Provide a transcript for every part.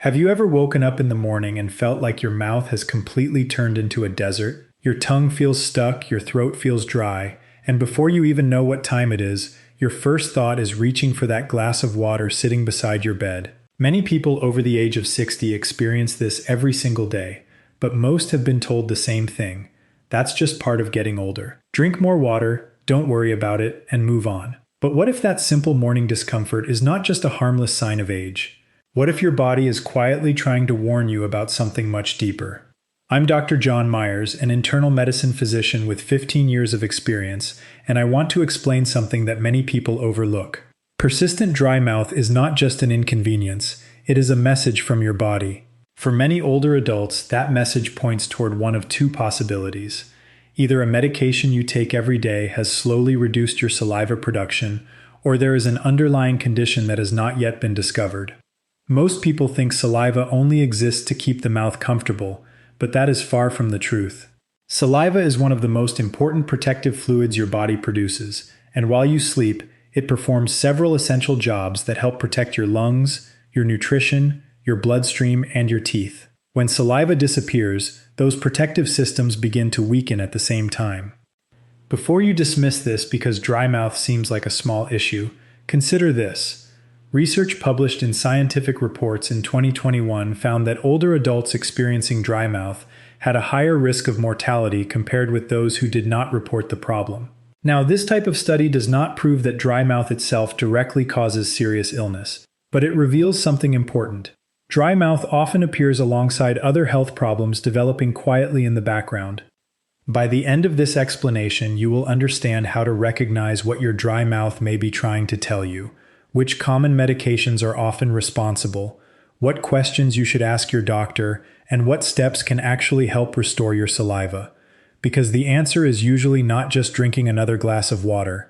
Have you ever woken up in the morning and felt like your mouth has completely turned into a desert? Your tongue feels stuck, your throat feels dry, and before you even know what time it is, your first thought is reaching for that glass of water sitting beside your bed. Many people over the age of 60 experience this every single day, but most have been told the same thing. That's just part of getting older. Drink more water, don't worry about it, and move on. But what if that simple morning discomfort is not just a harmless sign of age? What if your body is quietly trying to warn you about something much deeper? I'm Dr. John Myers, an internal medicine physician with 15 years of experience, and I want to explain something that many people overlook. Persistent dry mouth is not just an inconvenience, it is a message from your body. For many older adults, that message points toward one of two possibilities. Either a medication you take every day has slowly reduced your saliva production, or there is an underlying condition that has not yet been discovered. Most people think saliva only exists to keep the mouth comfortable, but that is far from the truth. Saliva is one of the most important protective fluids your body produces, and while you sleep, it performs several essential jobs that help protect your lungs, your nutrition, your bloodstream, and your teeth. When saliva disappears, those protective systems begin to weaken at the same time. Before you dismiss this because dry mouth seems like a small issue, consider this. Research published in scientific reports in 2021 found that older adults experiencing dry mouth had a higher risk of mortality compared with those who did not report the problem. Now, this type of study does not prove that dry mouth itself directly causes serious illness, but it reveals something important. Dry mouth often appears alongside other health problems developing quietly in the background. By the end of this explanation, you will understand how to recognize what your dry mouth may be trying to tell you, which common medications are often responsible, what questions you should ask your doctor, and what steps can actually help restore your saliva. Because the answer is usually not just drinking another glass of water.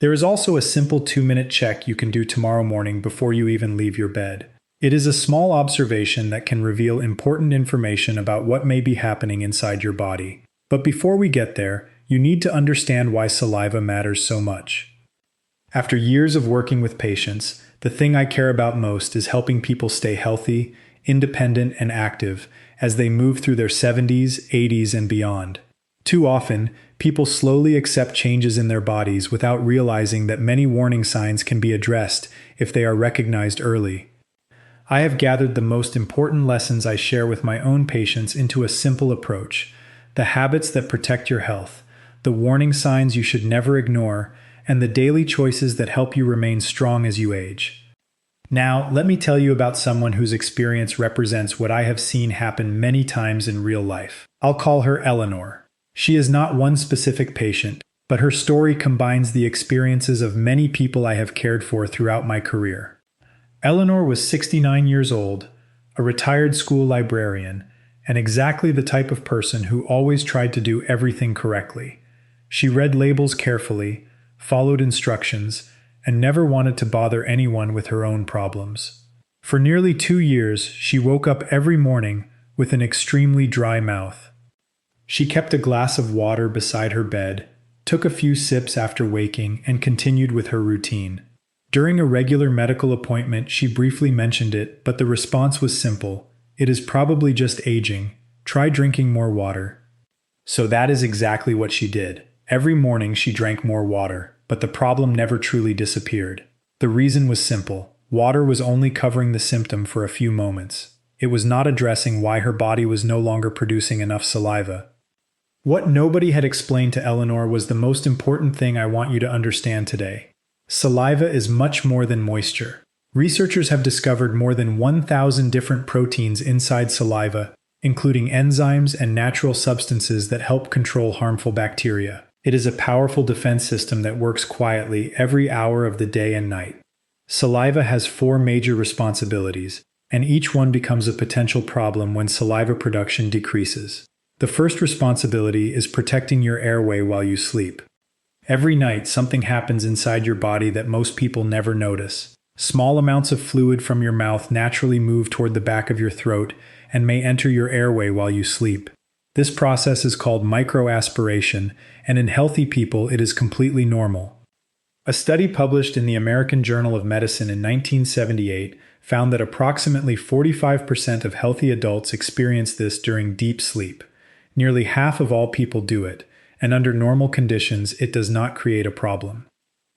There is also a simple 2-minute check you can do tomorrow morning before you even leave your bed. It is a small observation that can reveal important information about what may be happening inside your body. But before we get there, you need to understand why saliva matters so much. After years of working with patients, the thing I care about most is helping people stay healthy, independent, and active as they move through their 70s, 80s, and beyond. Too often, people slowly accept changes in their bodies without realizing that many warning signs can be addressed if they are recognized early. I have gathered the most important lessons I share with my own patients into a simple approach: the habits that protect your health, the warning signs you should never ignore, and the daily choices that help you remain strong as you age. Now, let me tell you about someone whose experience represents what I have seen happen many times in real life. I'll call her Eleanor. She is not one specific patient, but her story combines the experiences of many people I have cared for throughout my career. Eleanor was 69 years old, a retired school librarian, and exactly the type of person who always tried to do everything correctly. She read labels carefully, followed instructions, and never wanted to bother anyone with her own problems. For nearly 2 years, she woke up every morning with an extremely dry mouth. She kept a glass of water beside her bed, took a few sips after waking, and continued with her routine. During a regular medical appointment, she briefly mentioned it, but the response was simple: "It is probably just aging. Try drinking more water." So that is exactly what she did. Every morning she drank more water, but the problem never truly disappeared. The reason was simple. Water was only covering the symptom for a few moments. It was not addressing why her body was no longer producing enough saliva. What nobody had explained to Eleanor was the most important thing I want you to understand today. Saliva is much more than moisture. Researchers have discovered more than 1,000 different proteins inside saliva, including enzymes and natural substances that help control harmful bacteria. It is a powerful defense system that works quietly every hour of the day and night. Saliva has 4 major responsibilities, and each one becomes a potential problem when saliva production decreases. The first responsibility is protecting your airway while you sleep. Every night, something happens inside your body that most people never notice. Small amounts of fluid from your mouth naturally move toward the back of your throat and may enter your airway while you sleep. This process is called microaspiration, and in healthy people it is completely normal. A study published in the American Journal of Medicine in 1978 found that approximately 45% of healthy adults experience this during deep sleep. Nearly half of all people do it, and under normal conditions, it does not create a problem.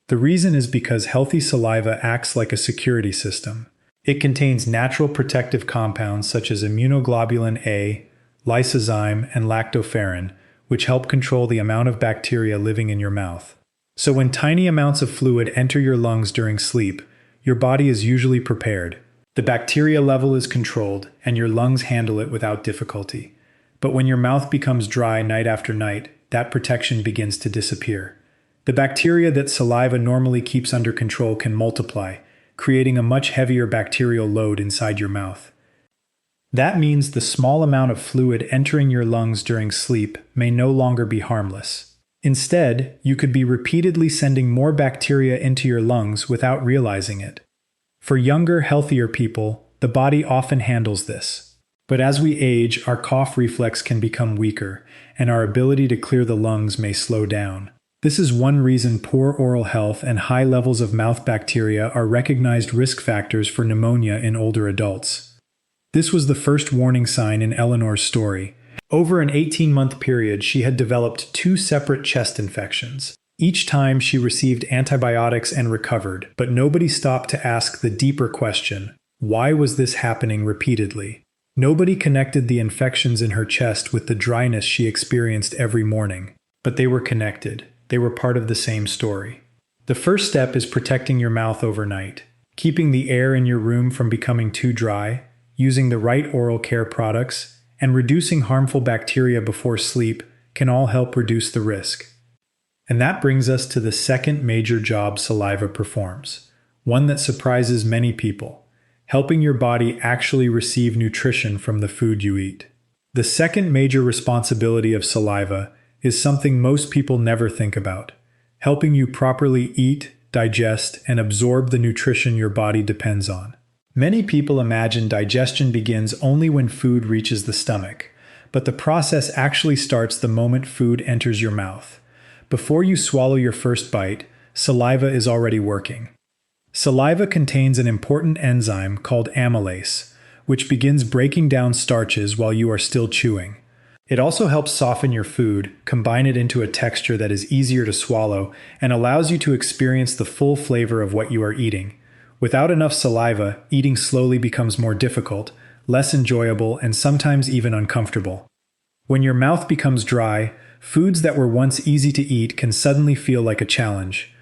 The reason is because healthy saliva acts like a security system. It contains natural protective compounds such as immunoglobulin A, lysozyme, and lactoferrin, which help control the amount of bacteria living in your mouth. So when tiny amounts of fluid enter your lungs during sleep, your body is usually prepared. The bacteria level is controlled, and your lungs handle it without difficulty. But when your mouth becomes dry night after night, that protection begins to disappear. The bacteria that saliva normally keeps under control can multiply, creating a much heavier bacterial load inside your mouth. That means the small amount of fluid entering your lungs during sleep may no longer be harmless. Instead, you could be repeatedly sending more bacteria into your lungs without realizing it. For younger, healthier people, the body often handles this. But as we age, our cough reflex can become weaker, and our ability to clear the lungs may slow down. This is one reason poor oral health and high levels of mouth bacteria are recognized risk factors for pneumonia in older adults. This was the first warning sign in Eleanor's story. Over an 18-month period, she had developed 2 separate chest infections. Each time she received antibiotics and recovered, but nobody stopped to ask the deeper question, why was this happening repeatedly? Nobody connected the infections in her chest with the dryness she experienced every morning. But they were connected. They were part of the same story. The first step is protecting your mouth overnight. Keeping the air in your room from becoming too dry, using the right oral care products, and reducing harmful bacteria before sleep can all help reduce the risk. And that brings us to the second major job saliva performs, one that surprises many people, helping your body actually receive nutrition from the food you eat. The second major responsibility of saliva is something most people never think about, helping you properly eat, digest, and absorb the nutrition your body depends on. Many people imagine digestion begins only when food reaches the stomach, but the process actually starts the moment food enters your mouth. Before you swallow your first bite, saliva is already working. Saliva contains an important enzyme called amylase, which begins breaking down starches while you are still chewing. It also helps soften your food, combine it into a texture that is easier to swallow, and allows you to experience the full flavor of what you are eating. Without enough saliva, eating slowly becomes more difficult, less enjoyable, and sometimes even uncomfortable. When your mouth becomes dry, foods that were once easy to eat can suddenly feel like a challenge.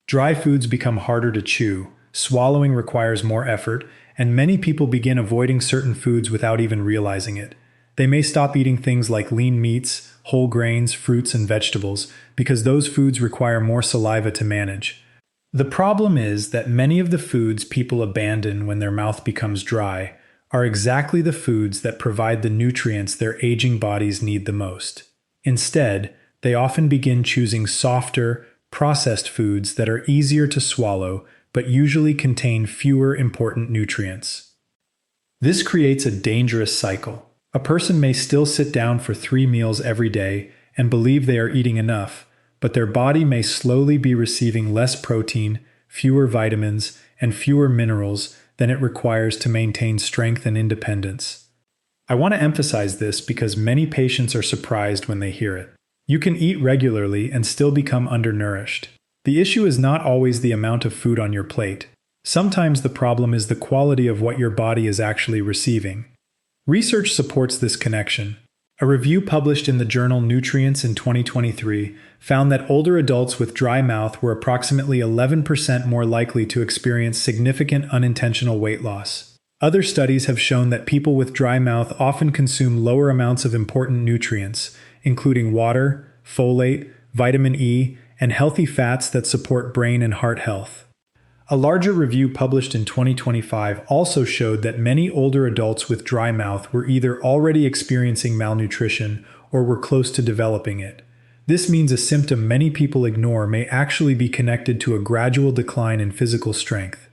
Dry foods become harder to chew, swallowing requires more effort, and many people begin avoiding certain foods without even realizing it. They may stop eating things like lean meats, whole grains, fruits, and vegetables, because those foods require more saliva to manage. The problem is that many of the foods people abandon when their mouth becomes dry are exactly the foods that provide the nutrients their aging bodies need the most. Instead, they often begin choosing softer, processed foods that are easier to swallow but usually contain fewer important nutrients. This creates a dangerous cycle. A person may still sit down for 3 meals every day and believe they are eating enough, but their body may slowly be receiving less protein, fewer vitamins, and fewer minerals than it requires to maintain strength and independence. I want to emphasize this because many patients are surprised when they hear it. You can eat regularly and still become undernourished. The issue is not always the amount of food on your plate. Sometimes the problem is the quality of what your body is actually receiving. Research supports this connection. A review published in the journal Nutrients in 2023 found that older adults with dry mouth were approximately 11% more likely to experience significant unintentional weight loss. Other studies have shown that people with dry mouth often consume lower amounts of important nutrients, including water, folate, vitamin E, and healthy fats that support brain and heart health. A larger review published in 2025 also showed that many older adults with dry mouth were either already experiencing malnutrition or were close to developing it. This means a symptom many people ignore may actually be connected to a gradual decline in physical strength.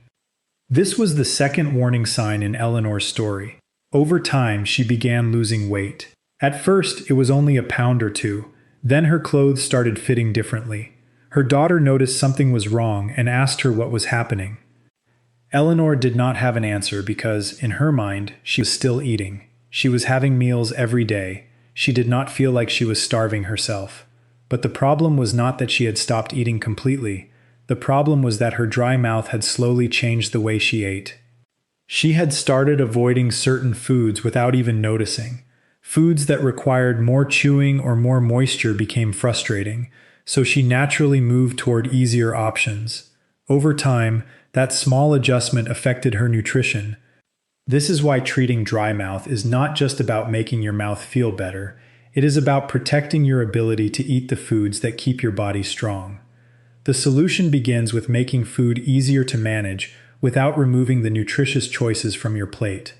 This was the second warning sign in Eleanor's story. Over time, she began losing weight. At first, it was only a pound or 2. Then her clothes started fitting differently. Her daughter noticed something was wrong and asked her what was happening. Eleanor did not have an answer because, in her mind, she was still eating. She was having meals every day. She did not feel like she was starving herself. But the problem was not that she had stopped eating completely. The problem was that her dry mouth had slowly changed the way she ate. She had started avoiding certain foods without even noticing. Foods that required more chewing or more moisture became frustrating, so she naturally moved toward easier options. Over time, that small adjustment affected her nutrition. This is why treating dry mouth is not just about making your mouth feel better. It is about protecting your ability to eat the foods that keep your body strong. The solution begins with making food easier to manage without removing the nutritious choices from your plate.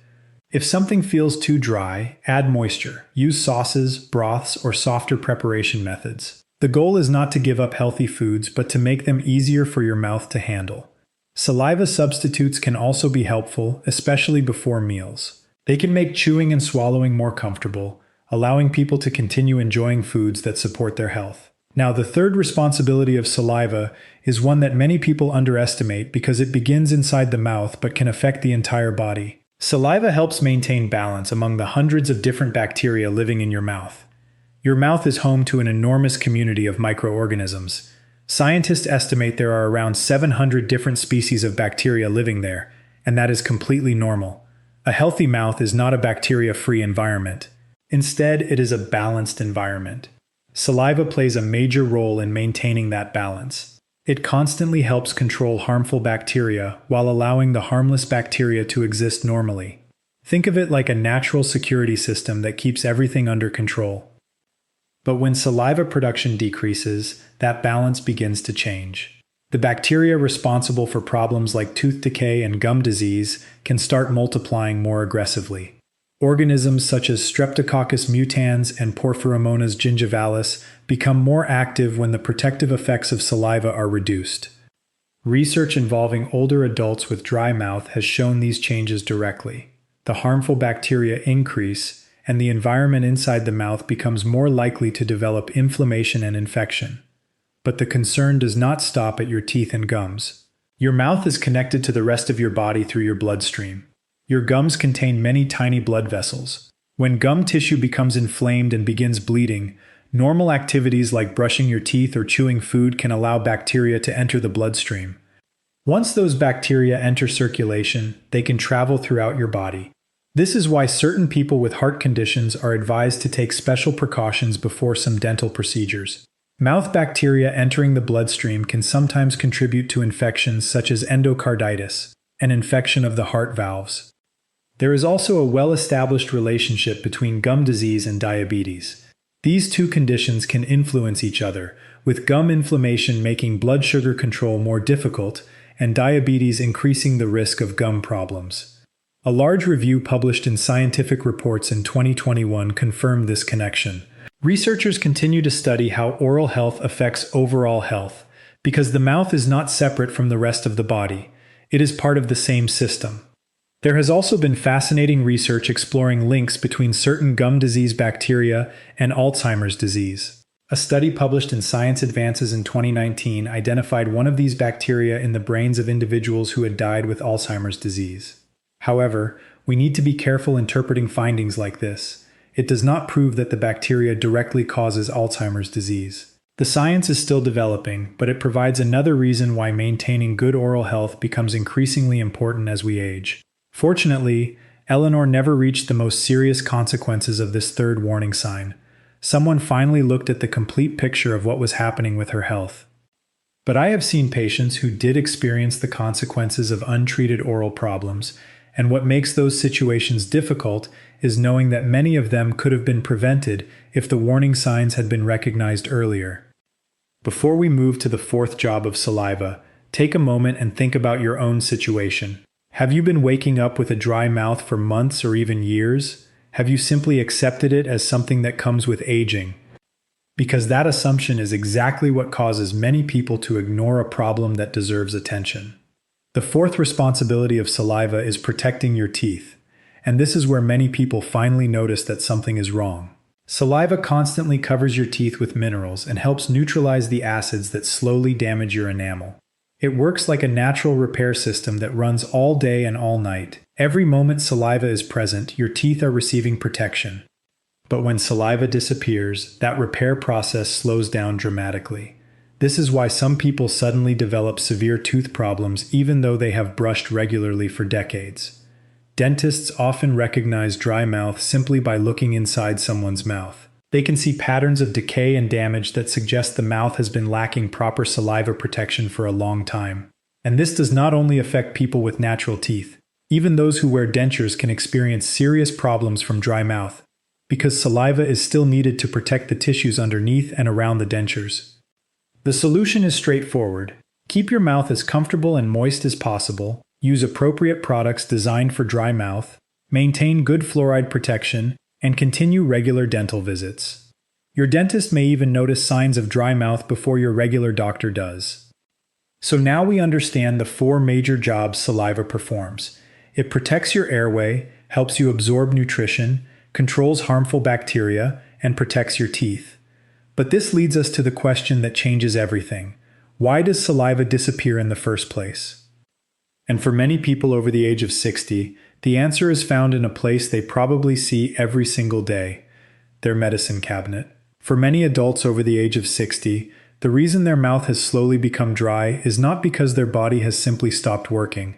If something feels too dry, add moisture. Use sauces, broths, or softer preparation methods. The goal is not to give up healthy foods, but to make them easier for your mouth to handle. Saliva substitutes can also be helpful, especially before meals. They can make chewing and swallowing more comfortable, allowing people to continue enjoying foods that support their health. Now, the third responsibility of saliva is one that many people underestimate because it begins inside the mouth but can affect the entire body. Saliva helps maintain balance among the hundreds of different bacteria living in your mouth. Your mouth is home to an enormous community of microorganisms. Scientists estimate there are around 700 different species of bacteria living there, and that is completely normal. A healthy mouth is not a bacteria-free environment. Instead, it is a balanced environment. Saliva plays a major role in maintaining that balance. It constantly helps control harmful bacteria while allowing the harmless bacteria to exist normally. Think of it like a natural security system that keeps everything under control. But when saliva production decreases, that balance begins to change. The bacteria responsible for problems like tooth decay and gum disease can start multiplying more aggressively. Organisms such as Streptococcus mutans and Porphyromonas gingivalis become more active when the protective effects of saliva are reduced. Research involving older adults with dry mouth has shown these changes directly. The harmful bacteria increase, and the environment inside the mouth becomes more likely to develop inflammation and infection. But the concern does not stop at your teeth and gums. Your mouth is connected to the rest of your body through your bloodstream. Your gums contain many tiny blood vessels. When gum tissue becomes inflamed and begins bleeding, normal activities like brushing your teeth or chewing food can allow bacteria to enter the bloodstream. Once those bacteria enter circulation, they can travel throughout your body. This is why certain people with heart conditions are advised to take special precautions before some dental procedures. Mouth bacteria entering the bloodstream can sometimes contribute to infections such as endocarditis, an infection of the heart valves. There is also a well-established relationship between gum disease and diabetes. These two conditions can influence each other, with gum inflammation making blood sugar control more difficult and diabetes increasing the risk of gum problems. A large review published in Scientific Reports in 2021 confirmed this connection. Researchers continue to study how oral health affects overall health, because the mouth is not separate from the rest of the body. It is part of the same system. There has also been fascinating research exploring links between certain gum disease bacteria and Alzheimer's disease. A study published in Science Advances in 2019 identified one of these bacteria in the brains of individuals who had died with Alzheimer's disease. However, we need to be careful interpreting findings like this. It does not prove that the bacteria directly causes Alzheimer's disease. The science is still developing, but it provides another reason why maintaining good oral health becomes increasingly important as we age. Fortunately, Eleanor never reached the most serious consequences of this third warning sign. Someone finally looked at the complete picture of what was happening with her health. But I have seen patients who did experience the consequences of untreated oral problems, and what makes those situations difficult is knowing that many of them could have been prevented if the warning signs had been recognized earlier. Before we move to the fourth job of saliva, take a moment and think about your own situation. Have you been waking up with a dry mouth for months or even years? Have you simply accepted it as something that comes with aging? Because that assumption is exactly what causes many people to ignore a problem that deserves attention. The fourth responsibility of saliva is protecting your teeth, and this is where many people finally notice that something is wrong. Saliva constantly covers your teeth with minerals and helps neutralize the acids that slowly damage your enamel. It works like a natural repair system that runs all day and all night. Every moment saliva is present, your teeth are receiving protection. But when saliva disappears, that repair process slows down dramatically. This is why some people suddenly develop severe tooth problems even though they have brushed regularly for decades. Dentists often recognize dry mouth simply by looking inside someone's mouth. They can see patterns of decay and damage that suggest the mouth has been lacking proper saliva protection for a long time. And this does not only affect people with natural teeth. Even those who wear dentures can experience serious problems from dry mouth, because saliva is still needed to protect the tissues underneath and around the dentures. The solution is straightforward. Keep your mouth as comfortable and moist as possible, use appropriate products designed for dry mouth, maintain good fluoride protection, and continue regular dental visits. Your dentist may even notice signs of dry mouth before your regular doctor does. So now we understand the 4 major jobs saliva performs. It protects your airway, helps you absorb nutrition, controls harmful bacteria, and protects your teeth. But this leads us to the question that changes everything. Why does saliva disappear in the first place? And for many people over the age of 60, the answer is found in a place they probably see every single day: their medicine cabinet. For many adults over the age of 60, the reason their mouth has slowly become dry is not because their body has simply stopped working.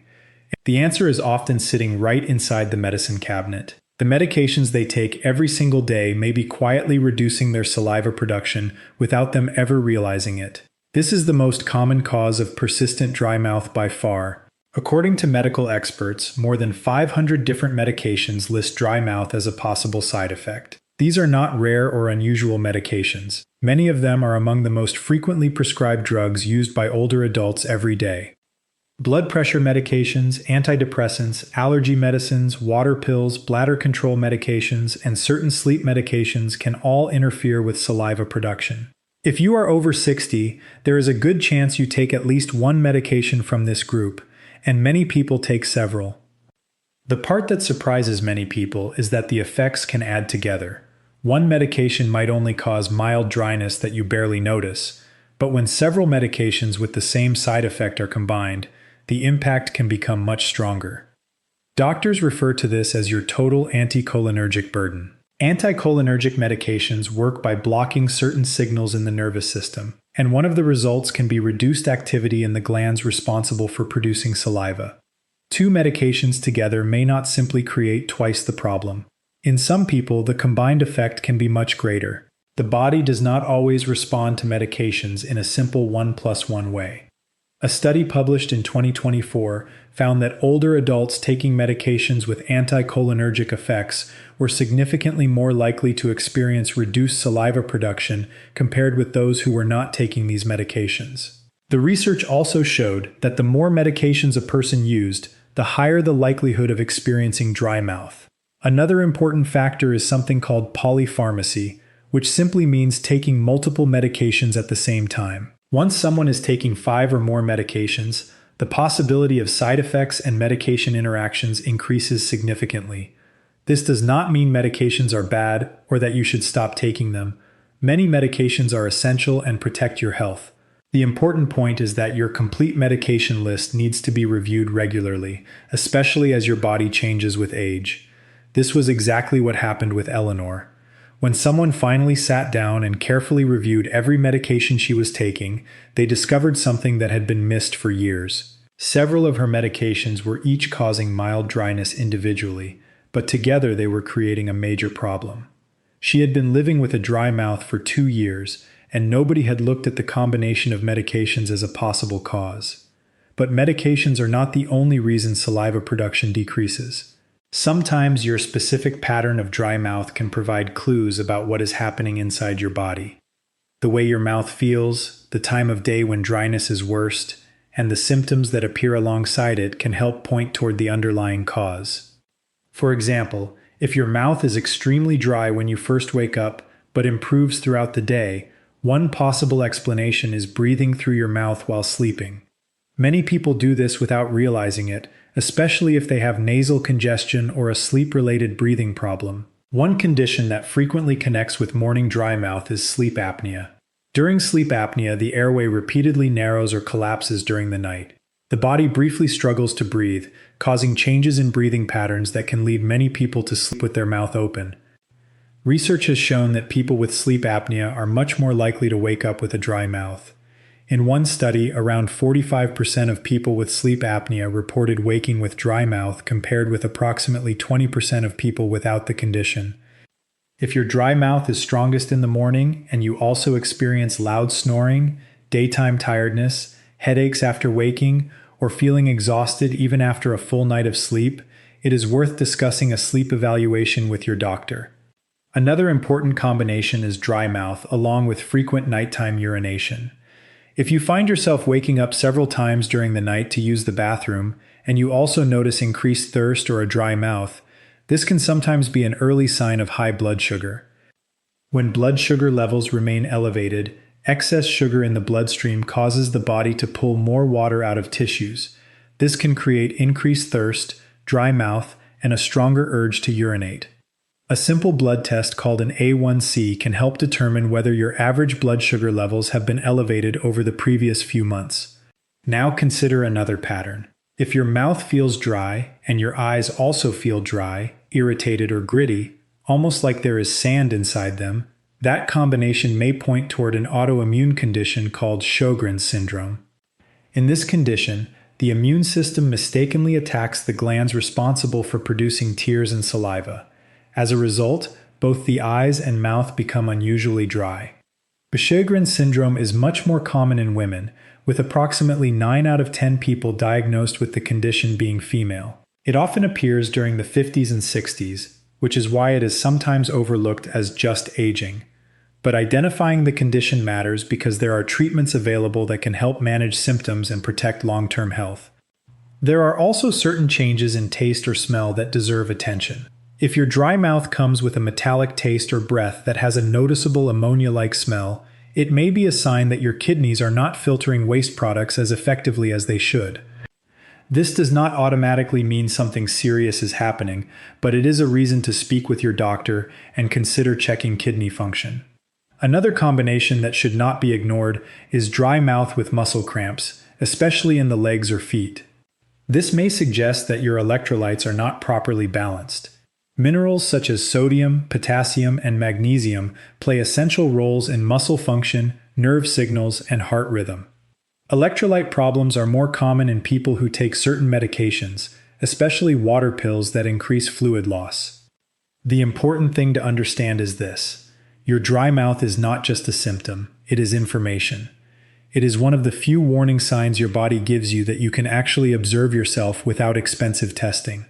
The answer is often sitting right inside the medicine cabinet. The medications they take every single day may be quietly reducing their saliva production without them ever realizing it. This is the most common cause of persistent dry mouth by far. According to medical experts, more than 500 different medications list dry mouth as a possible side effect. These are not rare or unusual medications. Many of them are among the most frequently prescribed drugs used by older adults every day. Blood pressure medications, antidepressants, allergy medicines, water pills, bladder control medications, and certain sleep medications can all interfere with saliva production. If you are over 60, there is a good chance you take at least one medication from this group, and many people take several. The part that surprises many people is that the effects can add together. One medication might only cause mild dryness that you barely notice, but when several medications with the same side effect are combined, the impact can become much stronger. Doctors refer to this as your total anticholinergic burden. Anticholinergic medications work by blocking certain signals in the nervous system, and one of the results can be reduced activity in the glands responsible for producing saliva. 2 medications together may not simply create twice the problem. In some people, the combined effect can be much greater. The body does not always respond to medications in a simple 1+1 way. A study published in 2024 found that older adults taking medications with anticholinergic effects were significantly more likely to experience reduced saliva production compared with those who were not taking these medications. The research also showed that the more medications a person used, the higher the likelihood of experiencing dry mouth. Another important factor is something called polypharmacy, which simply means taking multiple medications at the same time. Once someone is taking 5 or more medications, the possibility of side effects and medication interactions increases significantly. This does not mean medications are bad or that you should stop taking them. Many medications are essential and protect your health. The important point is that your complete medication list needs to be reviewed regularly, especially as your body changes with age. This was exactly what happened with Eleanor. When someone finally sat down and carefully reviewed every medication she was taking, they discovered something that had been missed for years. Several of her medications were each causing mild dryness individually, but together they were creating a major problem. She had been living with a dry mouth for 2 years, and nobody had looked at the combination of medications as a possible cause. But medications are not the only reason saliva production decreases. Sometimes your specific pattern of dry mouth can provide clues about what is happening inside your body. The way your mouth feels, the time of day when dryness is worst, and the symptoms that appear alongside it can help point toward the underlying cause. For example, if your mouth is extremely dry when you first wake up, but improves throughout the day, one possible explanation is breathing through your mouth while sleeping. Many people do this without realizing it, especially if they have nasal congestion or a sleep-related breathing problem. One condition that frequently connects with morning dry mouth is sleep apnea. During sleep apnea, the airway repeatedly narrows or collapses during the night. The body briefly struggles to breathe, causing changes in breathing patterns that can lead many people to sleep with their mouth open. Research has shown that people with sleep apnea are much more likely to wake up with a dry mouth. In one study, around 45% of people with sleep apnea reported waking with dry mouth compared with approximately 20% of people without the condition. If your dry mouth is strongest in the morning and you also experience loud snoring, daytime tiredness, headaches after waking, or feeling exhausted even after a full night of sleep, it is worth discussing a sleep evaluation with your doctor. Another important combination is dry mouth along with frequent nighttime urination. If you find yourself waking up several times during the night to use the bathroom, and you also notice increased thirst or a dry mouth, this can sometimes be an early sign of high blood sugar. When blood sugar levels remain elevated, excess sugar in the bloodstream causes the body to pull more water out of tissues. This can create increased thirst, dry mouth, and a stronger urge to urinate. A simple blood test called an A1C can help determine whether your average blood sugar levels have been elevated over the previous few months. Now consider another pattern. If your mouth feels dry and your eyes also feel dry, irritated, or gritty, almost like there is sand inside them, that combination may point toward an autoimmune condition called Sjogren's syndrome. In this condition, the immune system mistakenly attacks the glands responsible for producing tears and saliva. As a result, both the eyes and mouth become unusually dry. Sjogren's syndrome is much more common in women, with approximately 9 out of 10 people diagnosed with the condition being female. It often appears during the 50s and 60s, which is why it is sometimes overlooked as just aging. But identifying the condition matters because there are treatments available that can help manage symptoms and protect long-term health. There are also certain changes in taste or smell that deserve attention. If your dry mouth comes with a metallic taste or breath that has a noticeable ammonia-like smell, it may be a sign that your kidneys are not filtering waste products as effectively as they should. This does not automatically mean something serious is happening, but it is a reason to speak with your doctor and consider checking kidney function. Another combination that should not be ignored is dry mouth with muscle cramps, especially in the legs or feet. This may suggest that your electrolytes are not properly balanced. Minerals such as sodium, potassium, and magnesium play essential roles in muscle function, nerve signals, and heart rhythm. Electrolyte problems are more common in people who take certain medications, especially water pills that increase fluid loss. The important thing to understand is this: your dry mouth is not just a symptom, it is information. It is one of the few warning signs your body gives you that you can actually observe yourself without expensive testing.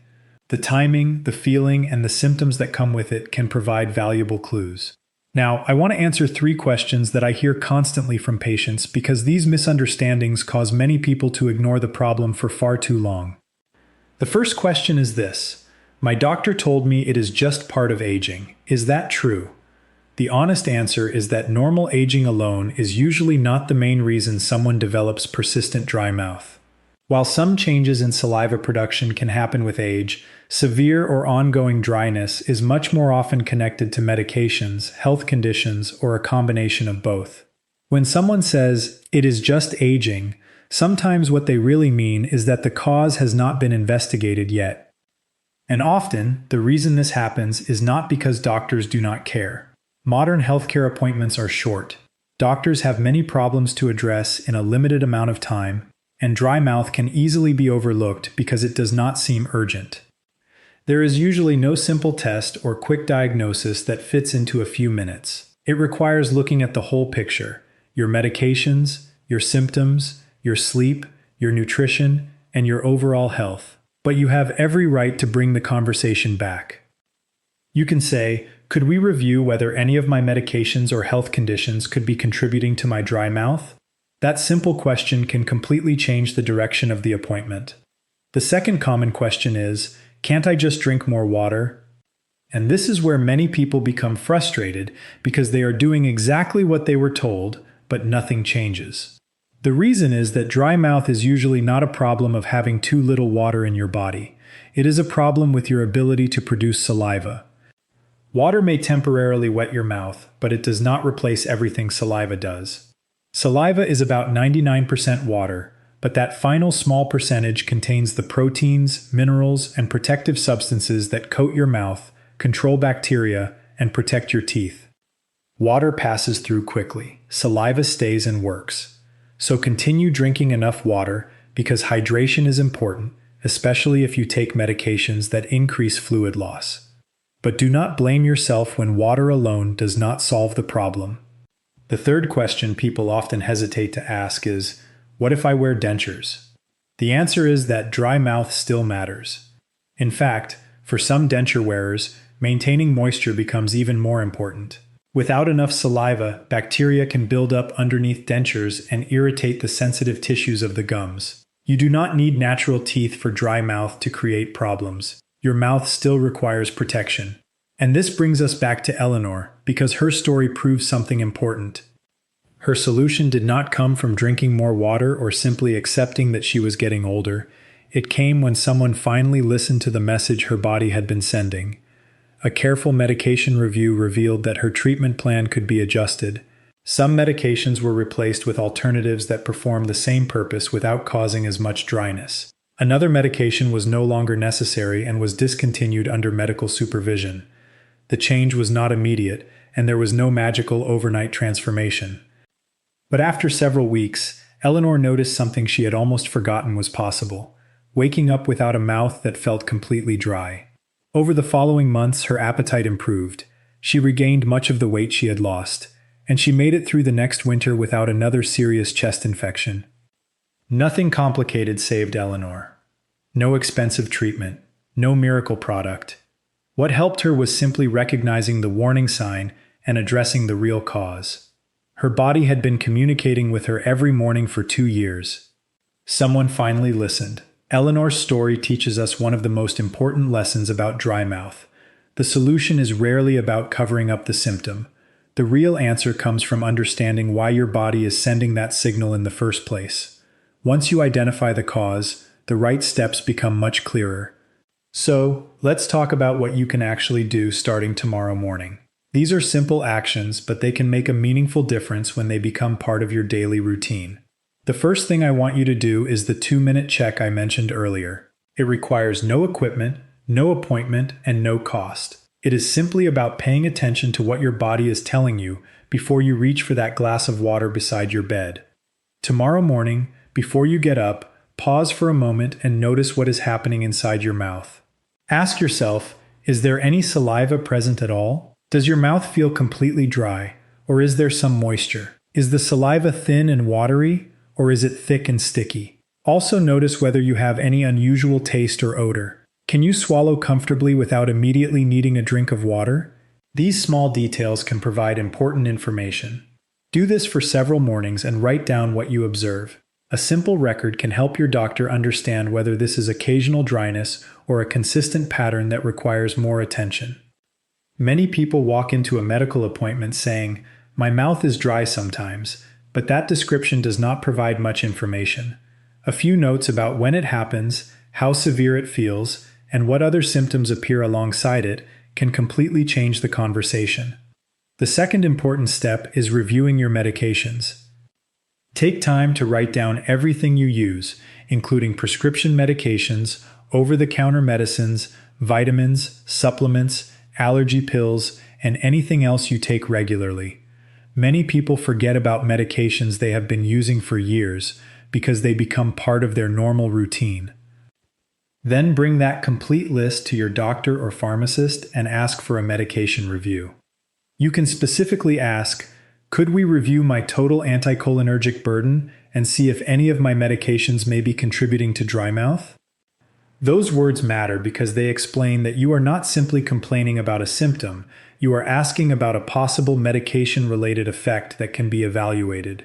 The timing, the feeling, and the symptoms that come with it can provide valuable clues. Now, I want to answer 3 questions that I hear constantly from patients because these misunderstandings cause many people to ignore the problem for far too long. The first question is this: my doctor told me it is just part of aging. Is that true? The honest answer is that normal aging alone is usually not the main reason someone develops persistent dry mouth. While some changes in saliva production can happen with age, severe or ongoing dryness is much more often connected to medications, health conditions, or a combination of both. When someone says, "it is just aging," sometimes what they really mean is that the cause has not been investigated yet. And often, the reason this happens is not because doctors do not care. Modern healthcare appointments are short. Doctors have many problems to address in a limited amount of time, and dry mouth can easily be overlooked because it does not seem urgent. There is usually no simple test or quick diagnosis that fits into a few minutes. It requires looking at the whole picture: your medications, your symptoms, your sleep, your nutrition, and your overall health. But you have every right to bring the conversation back. You can say, "Could we review whether any of my medications or health conditions could be contributing to my dry mouth?" That simple question can completely change the direction of the appointment. The second common question is, "Can't I just drink more water?" And this is where many people become frustrated because they are doing exactly what they were told, but nothing changes. The reason is that dry mouth is usually not a problem of having too little water in your body. It is a problem with your ability to produce saliva. Water may temporarily wet your mouth, but it does not replace everything saliva does. Saliva is about 99% water, but that final small percentage contains the proteins, minerals, and protective substances that coat your mouth, control bacteria, and protect your teeth. Water passes through quickly. Saliva stays and works. So continue drinking enough water because hydration is important, especially if you take medications that increase fluid loss. But do not blame yourself when water alone does not solve the problem. The third question people often hesitate to ask is, what if I wear dentures? The answer is that dry mouth still matters. In fact, for some denture wearers, maintaining moisture becomes even more important. Without enough saliva, bacteria can build up underneath dentures and irritate the sensitive tissues of the gums. You do not need natural teeth for dry mouth to create problems. Your mouth still requires protection. And this brings us back to Eleanor, because her story proves something important. Her solution did not come from drinking more water or simply accepting that she was getting older. It came when someone finally listened to the message her body had been sending. A careful medication review revealed that her treatment plan could be adjusted. Some medications were replaced with alternatives that performed the same purpose without causing as much dryness. Another medication was no longer necessary and was discontinued under medical supervision. The change was not immediate, and there was no magical overnight transformation. But after several weeks, Eleanor noticed something she had almost forgotten was possible: waking up without a mouth that felt completely dry. Over the following months, her appetite improved. She regained much of the weight she had lost, and she made it through the next winter without another serious chest infection. Nothing complicated saved Eleanor. No expensive treatment, no miracle product. What helped her was simply recognizing the warning sign and addressing the real cause. Her body had been communicating with her every morning for 2 years. Someone finally listened. Eleanor's story teaches us one of the most important lessons about dry mouth. The solution is rarely about covering up the symptom. The real answer comes from understanding why your body is sending that signal in the first place. Once you identify the cause, the right steps become much clearer. So, let's talk about what you can actually do starting tomorrow morning. These are simple actions, but they can make a meaningful difference when they become part of your daily routine. The first thing I want you to do is the 2-minute check I mentioned earlier. It requires no equipment, no appointment, and no cost. It is simply about paying attention to what your body is telling you before you reach for that glass of water beside your bed. Tomorrow morning, before you get up, pause for a moment and notice what is happening inside your mouth. Ask yourself, is there any saliva present at all? Does your mouth feel completely dry, or is there some moisture? Is the saliva thin and watery, or is it thick and sticky? Also notice whether you have any unusual taste or odor. Can you swallow comfortably without immediately needing a drink of water? These small details can provide important information. Do this for several mornings and write down what you observe. A simple record can help your doctor understand whether this is occasional dryness or a consistent pattern that requires more attention. Many people walk into a medical appointment saying, "My mouth is dry sometimes," but that description does not provide much information. A few notes about when it happens, how severe it feels, and what other symptoms appear alongside it can completely change the conversation. The second important step is reviewing your medications. Take time to write down everything you use, including prescription medications, over-the-counter medicines, vitamins, supplements, allergy pills, and anything else you take regularly. Many people forget about medications they have been using for years because they become part of their normal routine. Then bring that complete list to your doctor or pharmacist and ask for a medication review. You can specifically ask, could we review my total anticholinergic burden and see if any of my medications may be contributing to dry mouth? Those words matter because they explain that you are not simply complaining about a symptom, you are asking about a possible medication-related effect that can be evaluated.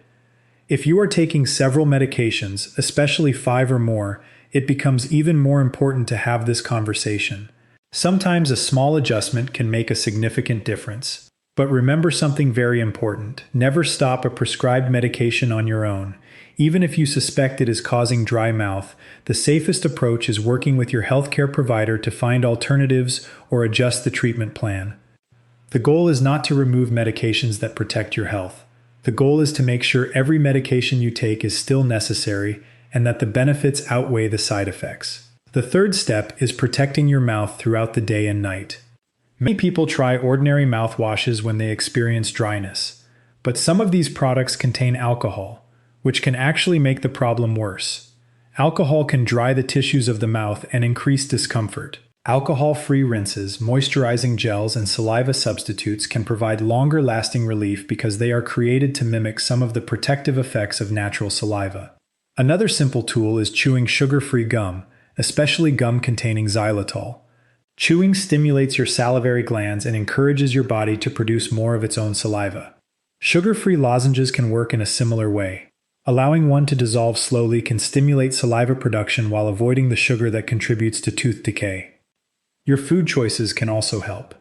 If you are taking several medications, especially 5 or more, it becomes even more important to have this conversation. Sometimes a small adjustment can make a significant difference. But remember something very important: never stop a prescribed medication on your own. Even if you suspect it is causing dry mouth, the safest approach is working with your healthcare provider to find alternatives or adjust the treatment plan. The goal is not to remove medications that protect your health. The goal is to make sure every medication you take is still necessary and that the benefits outweigh the side effects. The third step is protecting your mouth throughout the day and night. Many people try ordinary mouthwashes when they experience dryness, but some of these products contain alcohol, which can actually make the problem worse. Alcohol can dry the tissues of the mouth and increase discomfort. Alcohol-free rinses, moisturizing gels, and saliva substitutes can provide longer-lasting relief because they are created to mimic some of the protective effects of natural saliva. Another simple tool is chewing sugar-free gum, especially gum containing xylitol. Chewing stimulates your salivary glands and encourages your body to produce more of its own saliva. Sugar-free lozenges can work in a similar way. Allowing one to dissolve slowly can stimulate saliva production while avoiding the sugar that contributes to tooth decay. Your food choices can also help.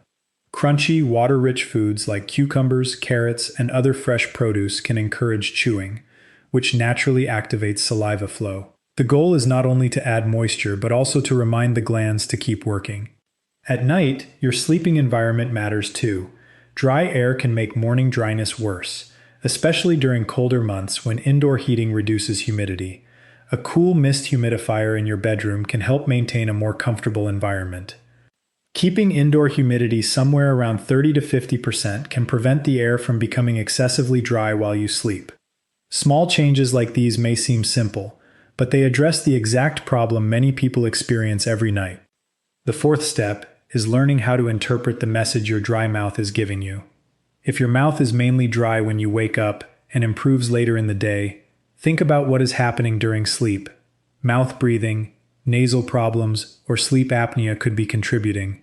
Crunchy, water-rich foods like cucumbers, carrots, and other fresh produce can encourage chewing, which naturally activates saliva flow. The goal is not only to add moisture, but also to remind the glands to keep working. At night, your sleeping environment matters too. Dry air can make morning dryness worse, especially during colder months when indoor heating reduces humidity. A cool mist humidifier in your bedroom can help maintain a more comfortable environment. Keeping indoor humidity somewhere around 30 to 50% can prevent the air from becoming excessively dry while you sleep. Small changes like these may seem simple, but they address the exact problem many people experience every night. The fourth step is learning how to interpret the message your dry mouth is giving you. If your mouth is mainly dry when you wake up and improves later in the day, think about what is happening during sleep. Mouth breathing, nasal problems, or sleep apnea could be contributing.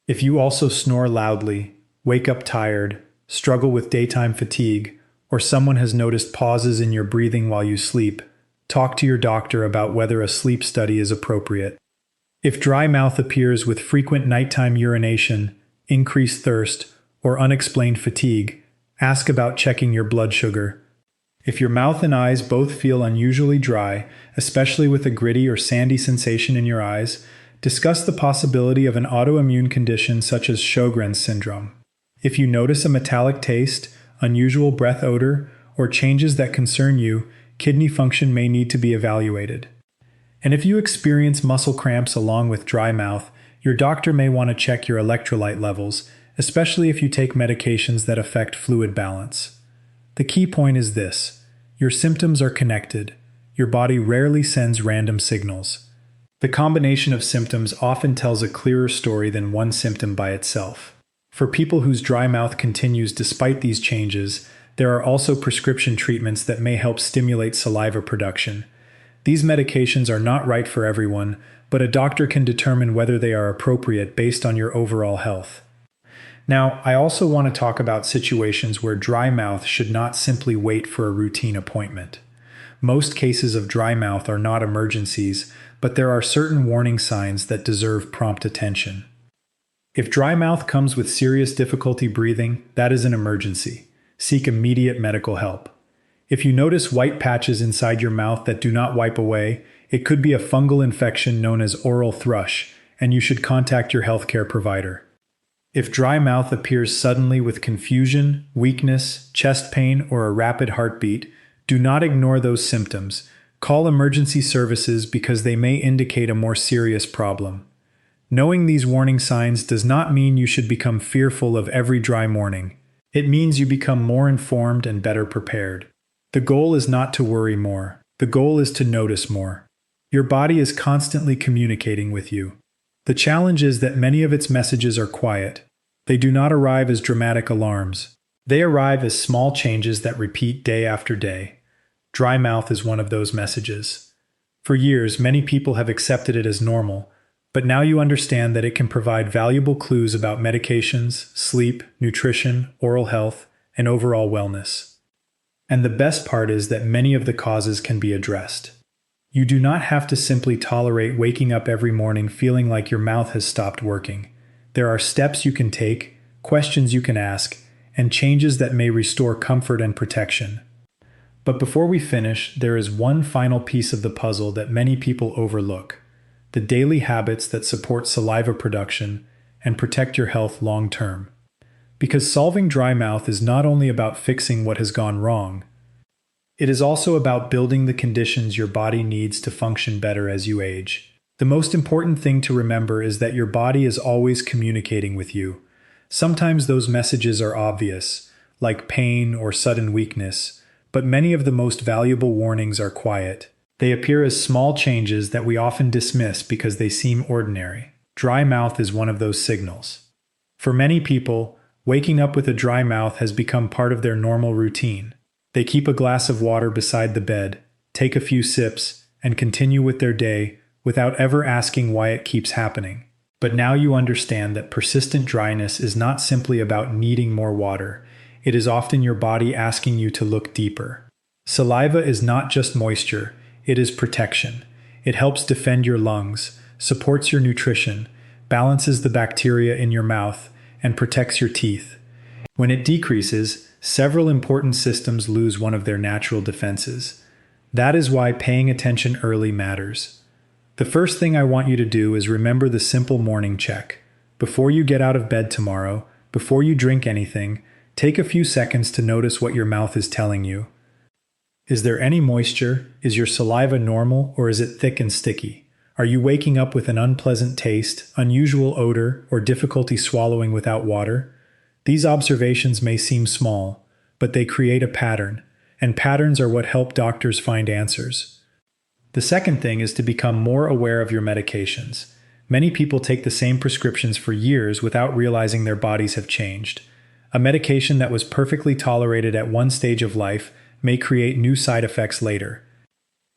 If you also snore loudly, wake up tired, struggle with daytime fatigue, or someone has noticed pauses in your breathing while you sleep, talk to your doctor about whether a sleep study is appropriate. If dry mouth appears with frequent nighttime urination, increased thirst, or unexplained fatigue, ask about checking your blood sugar. If your mouth and eyes both feel unusually dry, especially with a gritty or sandy sensation in your eyes, discuss the possibility of an autoimmune condition such as Sjogren's syndrome. If you notice a metallic taste, unusual breath odor, or changes that concern you, kidney function may need to be evaluated. And if you experience muscle cramps along with dry mouth, your doctor may want to check your electrolyte levels, especially if you take medications that affect fluid balance. The key point is this: your symptoms are connected. Your body rarely sends random signals. The combination of symptoms often tells a clearer story than one symptom by itself. For people whose dry mouth continues despite these changes, there are also prescription treatments that may help stimulate saliva production. These medications are not right for everyone, but a doctor can determine whether they are appropriate based on your overall health. Now, I also want to talk about situations where dry mouth should not simply wait for a routine appointment. Most cases of dry mouth are not emergencies, but there are certain warning signs that deserve prompt attention. If dry mouth comes with serious difficulty breathing, that is an emergency. Seek immediate medical help. If you notice white patches inside your mouth that do not wipe away, it could be a fungal infection known as oral thrush, and you should contact your healthcare provider. If dry mouth appears suddenly with confusion, weakness, chest pain, or a rapid heartbeat, do not ignore those symptoms. Call emergency services because they may indicate a more serious problem. Knowing these warning signs does not mean you should become fearful of every dry morning. It means you become more informed and better prepared. The goal is not to worry more. The goal is to notice more. Your body is constantly communicating with you. The challenge is that many of its messages are quiet. They do not arrive as dramatic alarms. They arrive as small changes that repeat day after day. Dry mouth is one of those messages. For years, many people have accepted it as normal, but now you understand that it can provide valuable clues about medications, sleep, nutrition, oral health, and overall wellness. And the best part is that many of the causes can be addressed. You do not have to simply tolerate waking up every morning feeling like your mouth has stopped working. There are steps you can take, questions you can ask, and changes that may restore comfort and protection. But before we finish, there is one final piece of the puzzle that many people overlook: the daily habits that support saliva production and protect your health long term. because solving dry mouth is not only about fixing what has gone wrong, it is also about building the conditions your body needs to function better as you age. The most important thing to remember is that your body is always communicating with you. Sometimes those messages are obvious, like pain or sudden weakness, but many of the most valuable warnings are quiet. They appear as small changes that we often dismiss because they seem ordinary. Dry mouth is one of those signals. For many people, waking up with a dry mouth has become part of their normal routine. They keep a glass of water beside the bed, take a few sips, and continue with their day without ever asking why it keeps happening. But now you understand that persistent dryness is not simply about needing more water. It is often your body asking you to look deeper. Saliva is not just moisture, it is protection. It helps defend your lungs, supports your nutrition, balances the bacteria in your mouth, and protects your teeth. When it decreases, several important systems lose one of their natural defenses. That is why paying attention early matters. The first thing I want you to do is remember the simple morning check. Before you get out of bed tomorrow, before you drink anything, take a few seconds to notice what your mouth is telling you. Is there any moisture? Is your saliva normal, or is it thick and sticky? Are you waking up with an unpleasant taste, unusual odor, or difficulty swallowing without water? These observations may seem small, but they create a pattern, and patterns are what help doctors find answers. The second thing is to become more aware of your medications. Many people take the same prescriptions for years without realizing their bodies have changed. A medication that was perfectly tolerated at one stage of life may create new side effects later.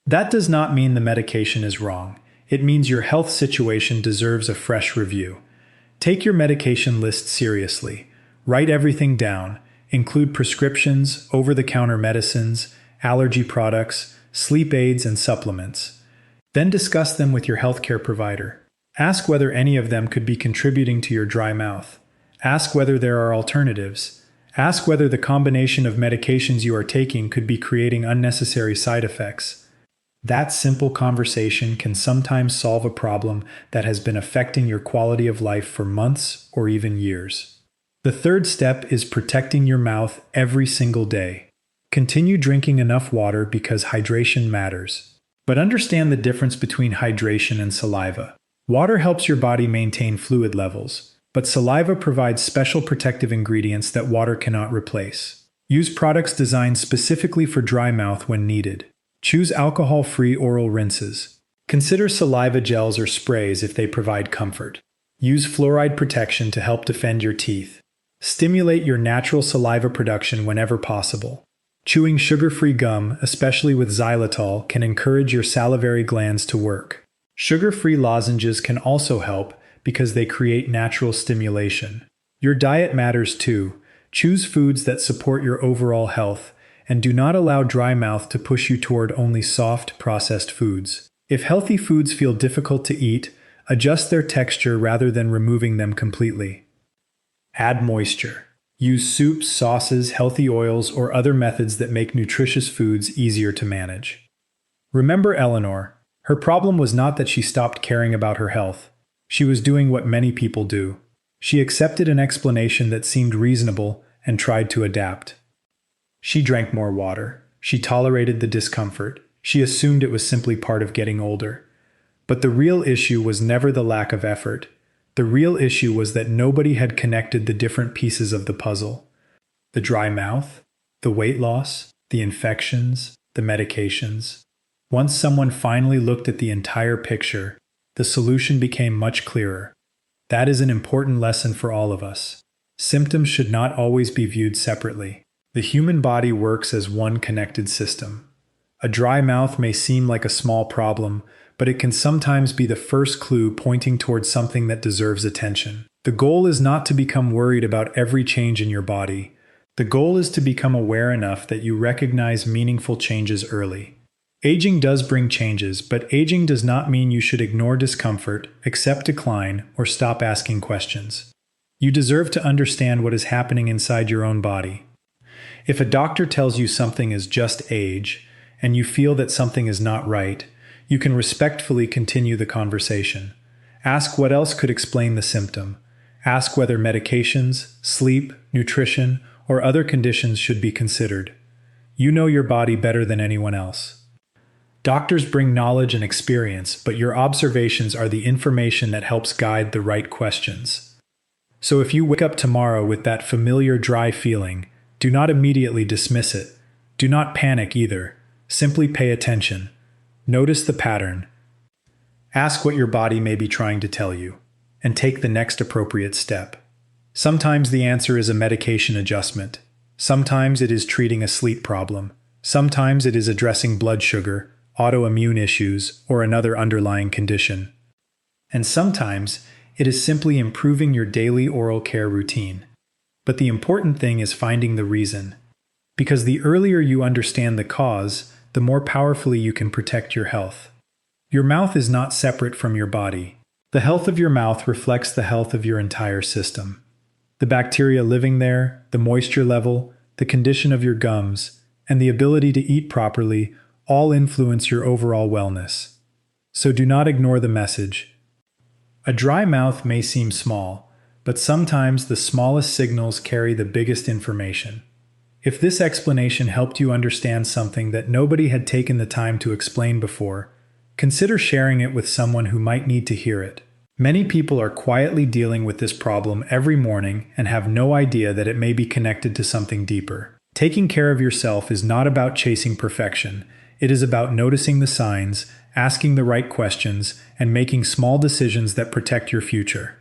That does not mean the medication is wrong. It means your health situation deserves a fresh review. Take your medication list seriously. Write everything down. Include prescriptions, over-the-counter medicines, allergy products, sleep aids, and supplements. Then discuss them with your healthcare provider. Ask whether any of them could be contributing to your dry mouth. Ask whether there are alternatives. Ask whether the combination of medications you are taking could be creating unnecessary side effects. That simple conversation can sometimes solve a problem that has been affecting your quality of life for months or even years. The third step is protecting your mouth every single day. Continue drinking enough water because hydration matters. But understand the difference between hydration and saliva. Water helps your body maintain fluid levels, but saliva provides special protective ingredients that water cannot replace. Use products designed specifically for dry mouth when needed. Choose alcohol-free oral rinses. Consider saliva gels or sprays if they provide comfort. Use fluoride protection to help defend your teeth. Stimulate your natural saliva production whenever possible. Chewing sugar-free gum, especially with xylitol, can encourage your salivary glands to work. Sugar-free lozenges can also help because they create natural stimulation. Your diet matters too. Choose foods that support your overall health, and do not allow dry mouth to push you toward only soft, processed foods. If healthy foods feel difficult to eat, adjust their texture rather than removing them completely. Add moisture. Use soups, sauces, healthy oils, or other methods that make nutritious foods easier to manage. Remember Eleanor. Her problem was not that she stopped caring about her health. She was doing what many people do. She accepted an explanation that seemed reasonable and tried to adapt. She drank more water. She tolerated the discomfort. She assumed it was simply part of getting older. But the real issue was never the lack of effort. The real issue was that nobody had connected the different pieces of the puzzle. The dry mouth, the weight loss, the infections, the medications. Once someone finally looked at the entire picture, the solution became much clearer. That is an important lesson for all of us. Symptoms should not always be viewed separately. The human body works as one connected system. A dry mouth may seem like a small problem, but it can sometimes be the first clue pointing towards something that deserves attention. The goal is not to become worried about every change in your body. The goal is to become aware enough that you recognize meaningful changes early. Aging does bring changes, but aging does not mean you should ignore discomfort, accept decline, or stop asking questions. You deserve to understand what is happening inside your own body. If a doctor tells you something is just age, and you feel that something is not right, you can respectfully continue the conversation. Ask what else could explain the symptom. Ask whether medications, sleep, nutrition, or other conditions should be considered. You know your body better than anyone else. Doctors bring knowledge and experience, but your observations are the information that helps guide the right questions. So if you wake up tomorrow with that familiar dry feeling, do not immediately dismiss it. Do not panic either. Simply pay attention. Notice the pattern. Ask what your body may be trying to tell you, and take the next appropriate step. Sometimes the answer is a medication adjustment. Sometimes it is treating a sleep problem. Sometimes it is addressing blood sugar, autoimmune issues, or another underlying condition. And sometimes it is simply improving your daily oral care routine. But the important thing is finding the reason. Because the earlier you understand the cause, the more powerfully you can protect your health. Your mouth is not separate from your body. The health of your mouth reflects the health of your entire system. The bacteria living there, the moisture level, the condition of your gums, and the ability to eat properly all influence your overall wellness. So do not ignore the message. A dry mouth may seem small, but sometimes the smallest signals carry the biggest information. If this explanation helped you understand something that nobody had taken the time to explain before, consider sharing it with someone who might need to hear it. Many people are quietly dealing with this problem every morning and have no idea that it may be connected to something deeper. Taking care of yourself is not about chasing perfection. It is about noticing the signs, asking the right questions, and making small decisions that protect your future.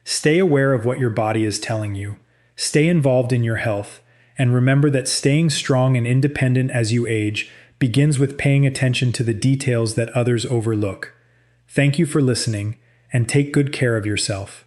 Stay aware of what your body is telling you. Stay involved in your health. And remember that staying strong and independent as you age begins with paying attention to the details that others overlook. Thank you for listening, and take good care of yourself.